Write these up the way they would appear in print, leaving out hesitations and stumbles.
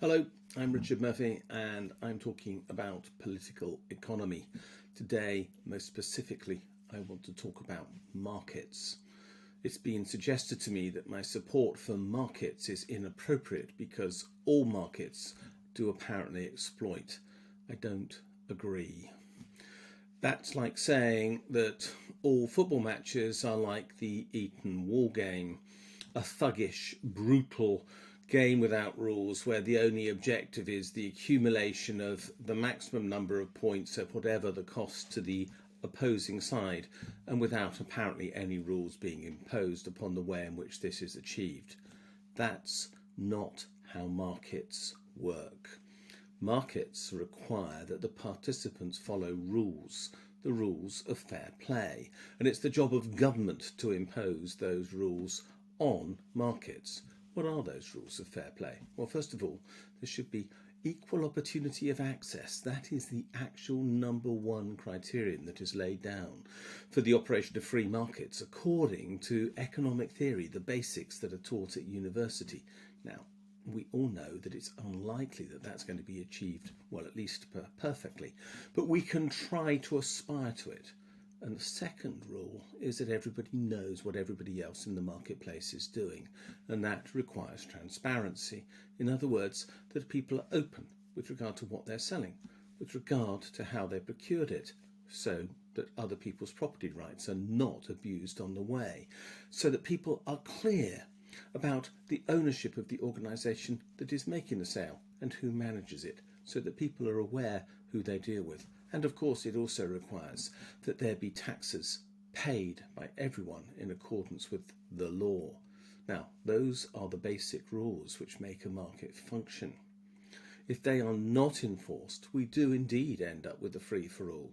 Hello, I'm Richard Murphy and I'm talking about political economy. Today, most specifically, I want to talk about markets. It's been suggested to me that my support for markets is inappropriate because all markets do apparently exploit. I don't agree. That's like saying that all football matches are like the Eton Wall game, a thuggish, brutal game without rules where the only objective is the accumulation of the maximum number of points at whatever the cost to the opposing side, and without apparently any rules being imposed upon the way in which this is achieved. That's not how markets work. Markets require that the participants follow rules, the rules of fair play, and it's the job of government to impose those rules on markets. What are those rules of fair play? Well, first of all, there should be equal opportunity of access. That is the actual number one criterion that is laid down for the operation of free markets according to economic theory, the basics that are taught at university. Now, we all know that it's unlikely that that's going to be achieved, well, at least perfectly, but we can try to aspire to it. And the second rule is that everybody knows what everybody else in the marketplace is doing, and that requires transparency. In other words, that people are open with regard to what they're selling, with regard to how they procured it, so that other people's property rights are not abused on the way, so that people are clear about the ownership of the organisation that is making the sale and who manages it, so that people are aware who they deal with. And of course it also requires that there be taxes paid by everyone in accordance with the law. Now, those are the basic rules which make a market function. If they are not enforced, we do indeed end up with a free-for-all,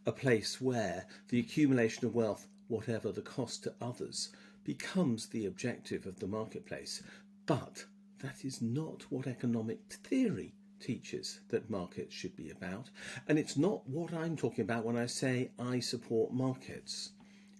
a place where the accumulation of wealth, whatever the cost to others, becomes the objective of the marketplace. But that is not what economic theory teaches that markets should be about, and it's not what I'm talking about when I say I support markets.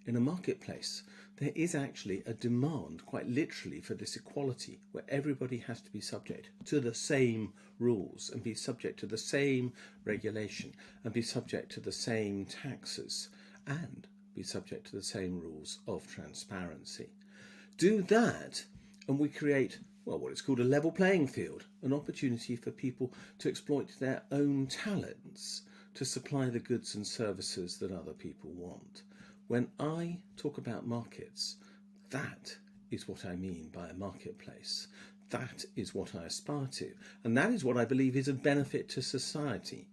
In a marketplace, there is actually a demand, quite literally, for this equality, where everybody has to be subject to the same rules and be subject to the same regulation and be subject to the same taxes and be subject to the same rules of transparency. Do that and we create, well, what is called a level playing field, an opportunity for people to exploit their own talents to supply the goods and services that other people want. When I talk about markets, that is what I mean by a marketplace. That is what I aspire to, and that is what I believe is of benefit to society.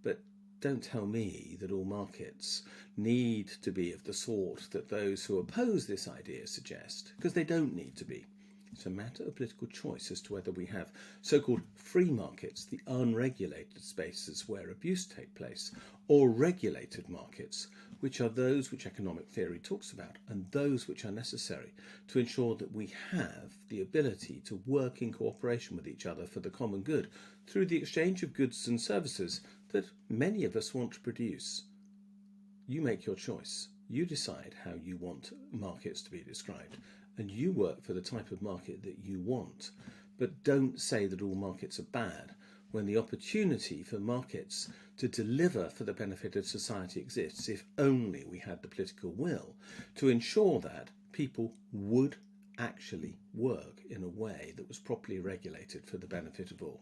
But don't tell me that all markets need to be of the sort that those who oppose this idea suggest, because they don't need to be. It's a matter of political choice as to whether we have so-called free markets, the unregulated spaces where abuse takes place, or regulated markets, which are those which economic theory talks about, and those which are necessary to ensure that we have the ability to work in cooperation with each other for the common good through the exchange of goods and services that many of us want to produce. You make your choice. You decide how you want markets to be described, and you work for the type of market that you want. But don't say that all markets are bad when the opportunity for markets to deliver for the benefit of society exists if only we had the political will to ensure that people would actually work in a way that was properly regulated for the benefit of all.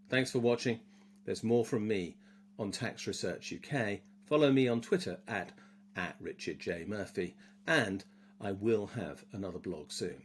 Thanks for watching. There's more from me on Tax Research UK. Follow me on Twitter at Richard J. Murphy, and I will have another blog soon.